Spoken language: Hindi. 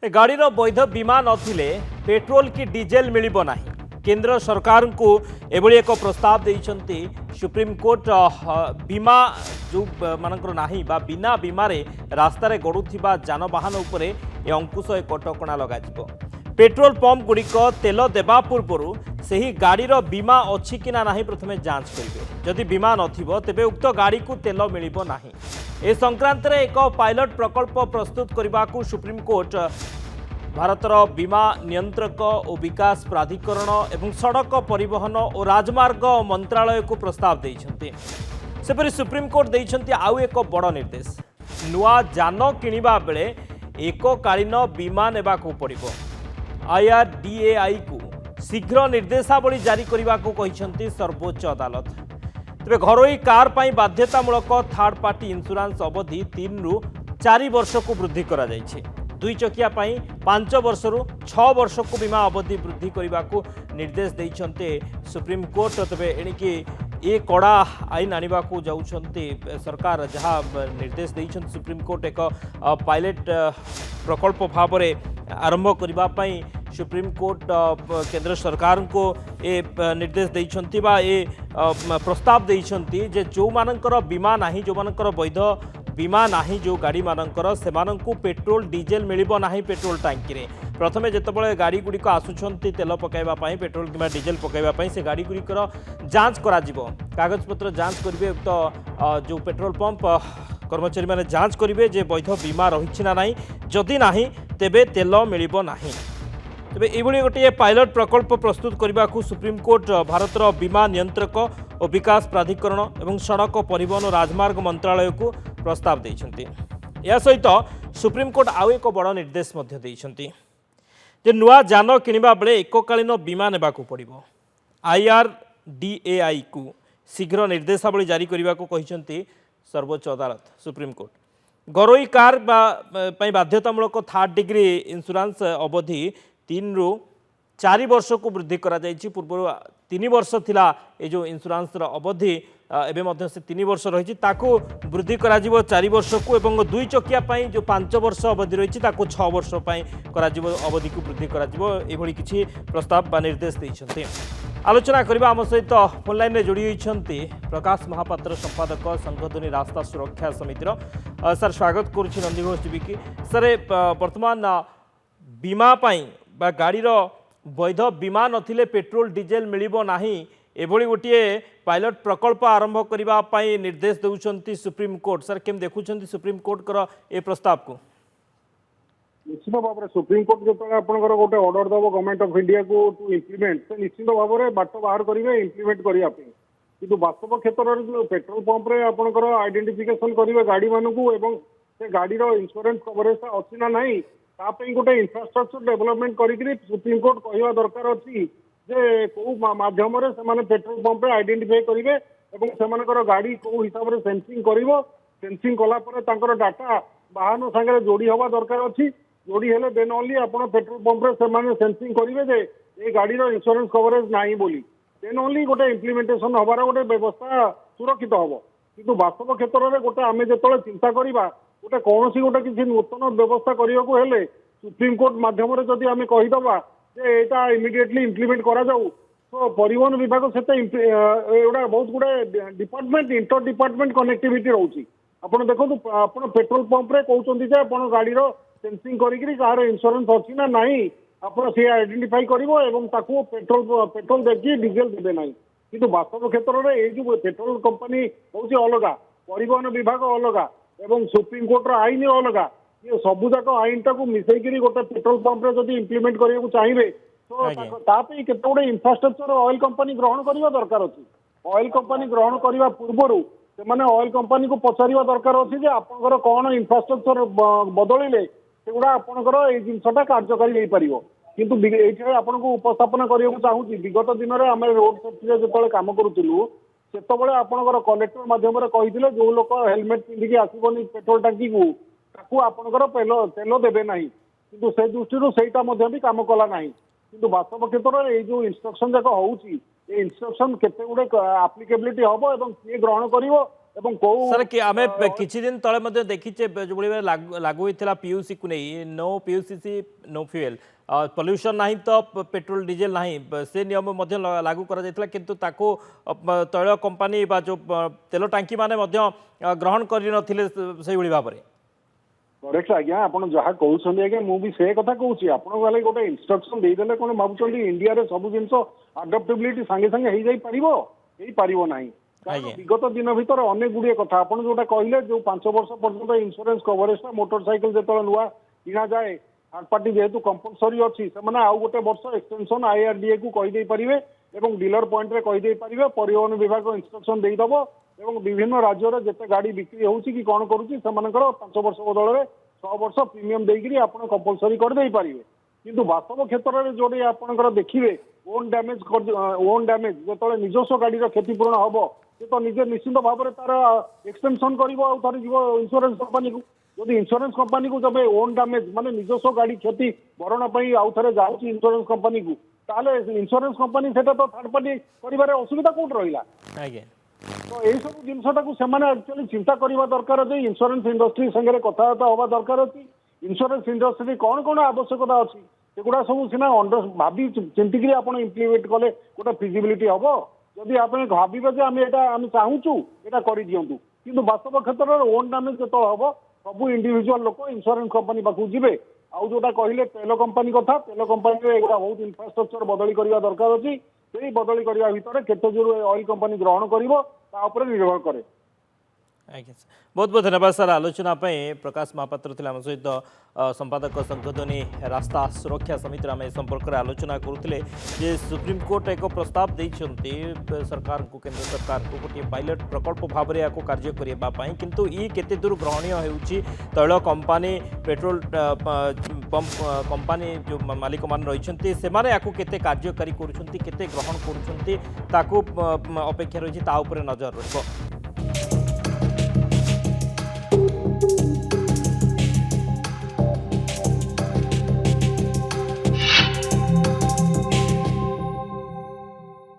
गाड़ी वैध बीमा नथिले पेट्रोल की डीजेल मिलिबो नाही। केंद्र सरकार को एभली एक प्रस्ताव देइछंती सुप्रीमकोर्ट। बीमा जो मानकर नाही बा बिना बीमार रास्तार गड़ुथिबा जानवाहन उपरे ए अंकुश एक कटकणा लगाजिबो। पेट्रोल पंप गुड़िक तेल देवा पूर्व से ही गाड़ीर बीमा अच्छी कि ना प्रथमे जांच करेंगे। जदि बीमा नथिबो तेबे उक्त गाड़ी को तेल मिलिबो नाही। ए संक्रांत रे एक पायलट प्रकल्प प्रस्तुत करने को सुप्रीमकोर्ट भारतर बीमा नियंत्रक और विकास प्राधिकरण एवं सड़क परिवहन और राजमार्ग मंत्रालय को प्रस्ताव देइछंती। सेपरि सुप्रीमकोर्ट देइछंती आउ एक बड़ निर्देश। नुआ जान किनिबा बेले एककालीन बीमा नेबाकू पड़िबो। IRDAI को शीघ्र निर्देशावली जारी करने को कहिछंती सर्वोच्च अदालत। तेरे घरोई कार पाई बाध्यतामूलक थर्ड पार्टी इंश्योरेंस अवधि 3 रु 4 वर्ष को वृद्धि करा जायछि। 2 चकिया पाई 5 वर्ष रु 6 वर्ष को बीमा अवधि वृद्धि करने को निर्देश देइछंती सुप्रीम कोर्ट। तेरे एणिकी ये कड़ा आईन आनिबा को जाउछंती सरकार। जहाँ निर्देश देइछंती सुप्रीम कोर्ट एक पायलट प्रकल्प भाव में आरंभ करने सुप्रीम कोर्ट केंद्र सरकार को ए निर्देश देइछंती बा ए प्रस्ताव देइछंती जे जो मानकर बीमा नाही, जो मानकर वैध बीमा नाही, जो गाड़ी मानकर सेमानंकु पेट्रोल डीजेल मिलिबो नाही पेट्रोल टांकी रे। प्रथमे जेतेबळे गाड़ी गुड़िक आसुछंती तेल पकाइबा पई पेट्रोल किबा डीजेल पकाइबा पई से गाड़ी गुड़िकर जांच करा जिवो। कागज पत्र जांच करिवे उक्त जो पेट्रोल पंप कर्मचारी माने जांच करिवे जे वैध बीमा रहिछि ना नाही। जदि नाही तेबे तेल मिलिबो नाही। तेबे एभली गोटे पायलट प्रकल्प प्रस्तुत करने को सुप्रीमकोर्ट भारतर बीमा नियंत्रक और विकास प्राधिकरण एवं सड़क परिवहन और राजमार्ग मंत्रालय को प्रस्ताव देइछंती। या सहित सुप्रीमकोर्ट आउ एक बड़ निर्देश मध्य देइछंती जे नुआ जान किनिबा बेले एककालीन बीमा नेबाकू पड़िबो। IRDAI को शीघ्र निर्देशावली जारी करने को कहिछंती सर्वोच्च अदालत सुप्रीमकोर्ट। घरोई कार पाई बाध्यतामूलक थर्ड डिग्री इंश्योरेंस अवधि 3 रु 4 वर्ष को वृद्धि करा जायछि। पूर्व 3 वर्ष थिला ए जो इंश्योरेंस अवधि एबे मध्य से 3 वर्ष रही ताकू वृद्धि करा जिवो 4 वर्ष को एवं 2 चकिया पाई जो 5 वर्ष अवधि रही ताकू 6 वर्ष पाई करा जिवो अवधि को वृद्धि करा जिवो। एभली किछि प्रस्ताव बा निर्देश दैछन्ती। आलोचना करबा आम सहित फोन लाइन रे जोड़ी होइछन्ती प्रकाश महापात्र संपादक संघध्वनि रास्ता सुरक्षा समितिर। सर स्वागत करुछि नंदीघोष टीवी की। सर वर्तमान बीमा पाई बा गाड़ीर वैध बीमा नथिले पेट्रोल डीजेल मिलिबो नाही एभली गोटे पायलट प्रकल्प आरंभ करने निर्देश देउछन्ती सुप्रीम कोर्ट। सर केम देखुछन्ती सुप्रीम कोर्ट कर ए प्रस्ताव को? निश्चित भाव में सुप्रीम कोर्ट जो आपंकर गोटे ऑर्डर दब गवर्नमेंट ऑफ इंडिया को टू इम्प्लीमेंट से निश्चित भाव में बाट बाहर करेंगे इम्प्लीमेंट करने कि वास्तव क्षेत्र में जो पेट्रोल पंप रे आपंकर आइडेंटिफिकेशन करेंगे गाड़ी मानू एवं से गाड़ी इंश्योरेंस कवरेज अच्छी ना नहीं तापई गोटे इंफ्रास्ट्रक्चर डेवलपमेंट करी सुप्रीम कोर्ट कहवा दरकार अच्छी जे कौ माध्यम से पेट्रोल पंप आइडेंटिफाई करेंगे और से गाड़ी कौ हिसाब से सेंसिंग सेंसिंग कलापर डाटा वाहन सागर जोड़ी हवा दरकार अच्छी। जोड़ी हेले देन ओनली आप पेट्रोल पंप से सेंसिंग करेंगे जे ये गाड़ी इंश्योरेंस कवरेज नहीं बोली देन ओनली गोटे इम्प्लीमेंटेशन हबार गोटे व्यवस्था सुरक्षित हम। किंतु वास्तव क्षेत्र में गोटे आम जो चिंता करवा गोटे कौन सी गोटे किसी नूतन व्यवस्था करने को हेले सुप्रीम कोर्ट माध्यम जदि आम कहीदबा जे एटा इमिडिएटली इम्प्लीमेंट करा जाऊ तो परिवहन विभाग से एटा बहुत गुड़े डिपार्टमेंट इंटर डिपार्टमेंट कनेक्टिविटी रोची। आपन देखो आप पेट्रोल पंप रे कहते जे आप गाड़ी सेंसिंग कार इंश्योरेंस अच्छी ना नहीं आप सी आइडेंटिफाई कर पेट्रोल देखिए डीजेल देवे ना। किंतु वास्तव क्षेत्र में ये जो पेट्रोल कंपनी हूँ अलग परिवहन विभाग अलग एवं सुप्रीम कोर्ट आईन अलग ये सबू जाक आईन टाक मिसेकरी गोटे पेट्रोल पंप जब इम्प्लीमेंट करने को चाहिए तो तापी केते गुडे इंफ्रास्ट्रक्चर ऑयल कंपनी ग्रहण करने दरकार अच्छी। ऑयल कंपनी ग्रहण करने पूर्व से ऑयल कंपनी को पचार दरकार अच्छी आपंकर कौन इंफ्रास्ट्रक्चर बदलिले सेगुड़ा आपंकर ये जिनसा कार्यकारी हो पार। किंतु ये आपको उपस्थापन करने को चाहूँगी विगत दिन में आम रोड सेफ्टी जो कम करूँ से आपंकर कलेक्टर माध्यम कही जो लोक हेलमेट पिंधिकी आसबनी पेट्रोल टांकी को आपंकर तेल देवे ना कि से दृष्टि से भी कम कला ना। किंतु वास्तव क्षेत्र में ये जो इंस्ट्रक्शन जाक हो इंस्ट्रक्शन केते गुडे आप्लिकेबिलिटी हम किए ग्रहण कर ଏବଂ କୋଉ सर कि आमे किछि दिन तले मध्ये देखिचे जो भली लागू होइथिला पीयूसी को नहीं नो पीयूसीसी नो फ्यूएल पॉल्यूशन नहीं तो पेट्रोल डीजेल नहीं से नियम मध्ये लागू करा जायतिला किंतु ताको तैल कंपनी बा जो तेल टांकी माने मध्ये ग्रहण करि नथिले सेही भली भाबरे करेक्ट आज्ञा आपण जहाँ कहते आज्ञा मुझे से कथा कहूँ आपण गले गोटे इनस्ट्रक्शन देदेले कौन भावुं इंडिया रे सब जिन आडप्टेबिलिटी सांगे सांगे हो पारिबो नाही आज्ञा विगत दिन भीतर अनेक गुड़िए कथा आपण जोटा कहले जो 5 वर्ष पर्यंत इंश्योरेंस कवरेज मोटरसाइकिल जो नुआ किना जाए थर्ड पार्टी जेहेतु कंपलसरी अच्छी से आउ गोटे वर्ष एक्सटेंशन आईआरडीए को कहीदे पारे और डीलर पॉइंट रे कहीदे पारे परिवहन विभाग इंस्ट्रक्शन देदब और विभिन्न राज्य जिते गाड़ी बिक्री होउची कि कौन करुच्ची से 5 वर्ष बदल में 6 वर्ष प्रीमियम देकर आप कंपलसरी करदे पारे किंतु वास्तव क्षेत्र में जोड़े आपंकर देखिए ओन डैमेज जो निजस्व गाड़ी क्षतिपूरण हम से तो निजे निश्चित भाव में तार एक्सटेंशन कर इंश्योरेंस कंपनी को जदि इंश्योरेंस कंपनी को जब ओन डैमेज माने निजस्व गाड़ी क्षति भरण आउ थे जाऊँगी इंश्योरेंस कंपनी को ताले इंश्योरेंस कंपनी से तो थर्ड पार्टी कर असुविधा कौट रहा आज्ञा तो यही सब जिनसा एक्चुअली चिंता करवा दरकार जे इंश्योरेंस इंडस्ट्री संगे कथबार्ता हवा दरकार अच्छी इंश्योरेंस इंडस्ट्री कौन कौन आवश्यकता अच्छी सेगुड़ा सब सीना भावी चिंतिकी आप इम्प्लीमेंट कले गोटे फिजिबिलिटी हम जदि आप भावे आम चाहूँ यहाँ कर दिंतु कि वास्तव क्षेत्र में ओन डैमेज जो हम सब इंडिविजुअल लोक इंश्योरेंस कंपनी पाखु जी आउ जोटा कहले तेल कंपनी कथा तेल कंपनी बहुत इंफ्रास्ट्रक्चर बदली करवा दरकार अच्छी से बदली करने भितर केते जोर ऑयल कंपनी ग्रहण कर निर्भर करे आज्ञा बहुत बहुत धन्यवाद सर आलोचना प्रकाश महापात्र थे आम सहित संपादक संशोधनी रास्ता सुरक्षा समिति आम संपर्क में आलोचना करुले जे सुप्रीमकोर्ट एक प्रस्ताव देते सरकार को केंद्र सरकार को गोटे पायलट प्रकल्प भाव में या कार्य करने किंतु ये केते दूर ग्रहणीय होउची तैल कंपनी पेट्रोल पंप कंपनी जो मालिक मान रही से केते कार्यकारी करुँच केते ग्रहण करुँच अपेक्षा रही नजर रही